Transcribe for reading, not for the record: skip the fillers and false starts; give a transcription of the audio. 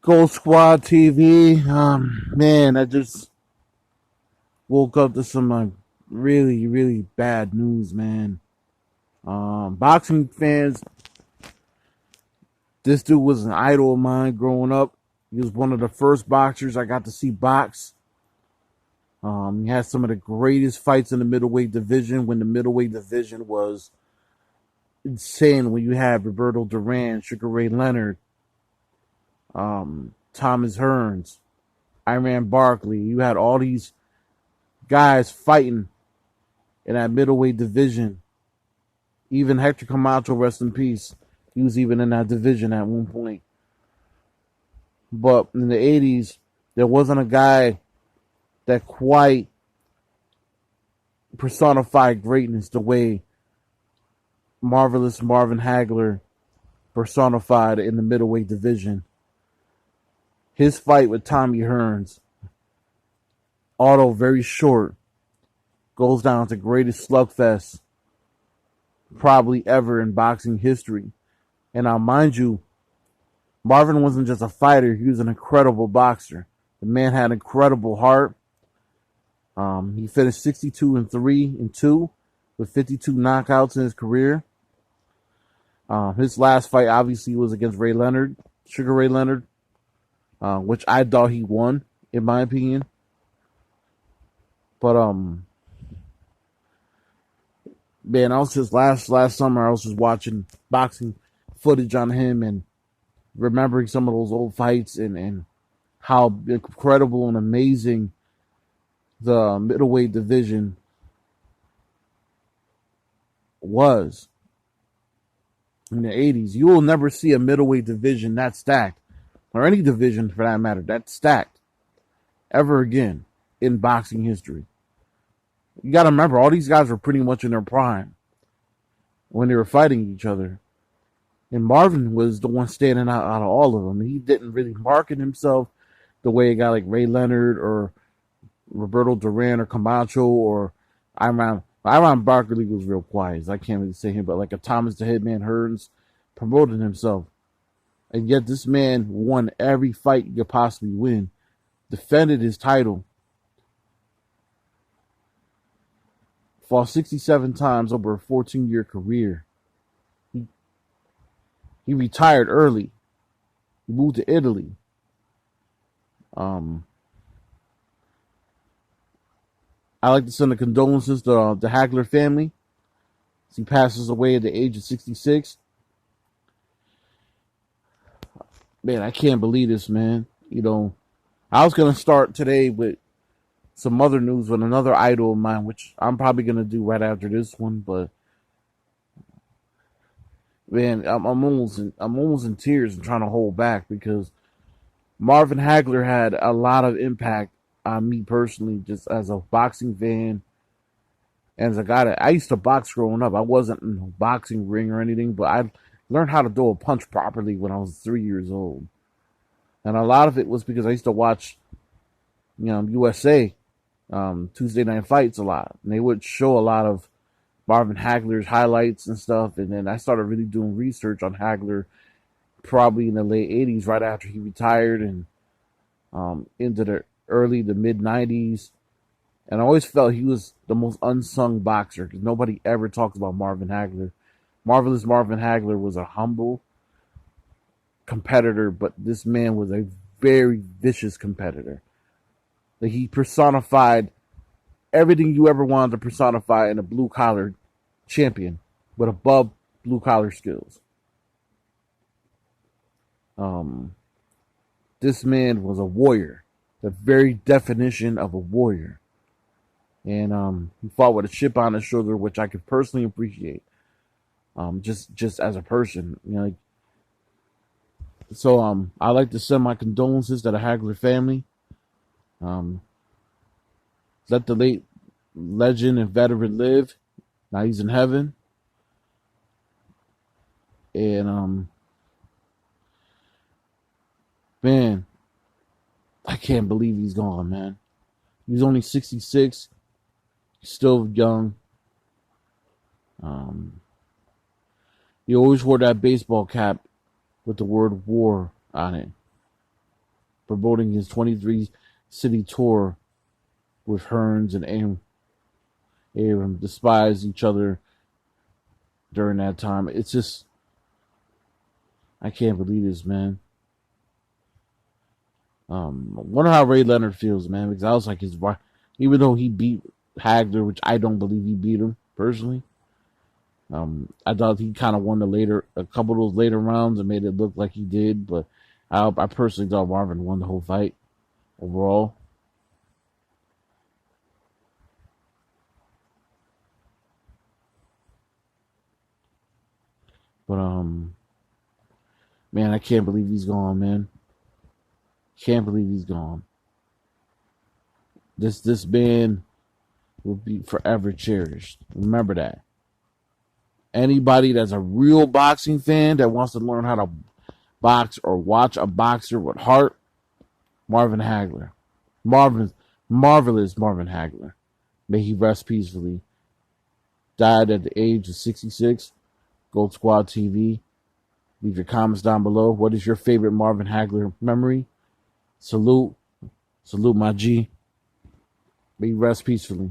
Gold Squad TV. Man, I just woke up to some really, really bad news, man. Boxing fans, this dude was an idol of mine growing up. He was one of the first boxers I got to see box. He had some of the greatest fights in the middleweight division when the middleweight division was insane. When you had Roberto Duran, Sugar Ray Leonard, Thomas Hearns, Iran Barkley. You had all these guys fighting in that middleweight division. Even Hector Camacho, rest in peace, he was even in that division at one point. But in the 80s, there wasn't a guy that quite personified greatness the way marvelous Marvin Hagler personified in the middleweight division. His fight with Tommy Hearns, although very short, goes down to greatest slugfest probably ever in boxing history. And now, mind you, Marvin wasn't just a fighter, he was an incredible boxer. The man had an incredible heart. He finished 62-3-2 with 52 knockouts in his career. His last fight obviously was against Ray Leonard, Sugar Ray Leonard, which I thought he won, in my opinion. But man, I was just last summer I was just watching boxing footage on him and remembering some of those old fights and how incredible and amazing the middleweight division was in the 80s. You will never see a middleweight division that stacked, or any division for that matter, that stacked ever again in boxing history. You got to remember, all these guys were pretty much in their prime when they were fighting each other. And Marvin was the one standing out of all of them. He didn't really market himself the way a guy like Ray Leonard or Roberto Duran or Camacho or Iran Barkley was real quiet. I can't really say him, but like a Thomas the Hitman Hearns promoted himself. And yet this man won every fight you could possibly win, defended his title, fought 67 times over a 14-year career. He retired early. He moved to Italy. I like to send the condolences to the Hagler family as he passes away at the age of 66. Man, I can't believe this, man. You know, I was going to start today with some other news with another idol of mine, which I'm probably going to do right after this one. But, man, I'm almost in tears and trying to hold back because Marvin Hagler had a lot of impact on me personally, just as a boxing fan and as a guy that I used to box growing up. I wasn't in a boxing ring or anything, but I learned how to throw a punch properly when I was 3 years old. And a lot of it was because I used to watch, USA Tuesday Night Fights a lot, and they would show a lot of Marvin Hagler's highlights and stuff. And then I started really doing research on Hagler probably in the late 80s, right after he retired, and into the early to mid 90s. And I always felt he was the most unsung boxer because nobody ever talks about Marvin Hagler. Marvelous Marvin Hagler was a humble competitor, but this man was a very vicious competitor. Like, he personified everything you ever wanted to personify in a blue-collar champion, but above blue-collar skills. This man was a warrior, the very definition of a warrior. And he fought with a chip on his shoulder, which I could personally appreciate. Just as a person, So I like to send my condolences to the Hagler family. Let the late legend and veteran live. Now he's in heaven. And man, I can't believe he's gone, man. He's only 66. He's still young. He always wore that baseball cap with the word war on it. promoting his 23 city tour with Hearns and Abram despised each other during that time. It's just, I can't believe this, man. I wonder how Ray Leonard feels, man, because I was like his wife, even though he beat Hagler, which I don't believe he beat him personally. I thought he kind of won a couple of those later rounds and made it look like he did, but I personally thought Marvin won the whole fight overall. But man, I can't believe he's gone, man. Can't believe he's gone. This man will be forever cherished. Remember that. Anybody that's a real boxing fan that wants to learn how to box or watch a boxer with heart, Marvin Hagler. Marvelous Marvin Hagler. May he rest peacefully. Died at the age of 66. Gold Squad TV. Leave your comments down below. What is your favorite Marvin Hagler memory? Salute. Salute my G. May he rest peacefully.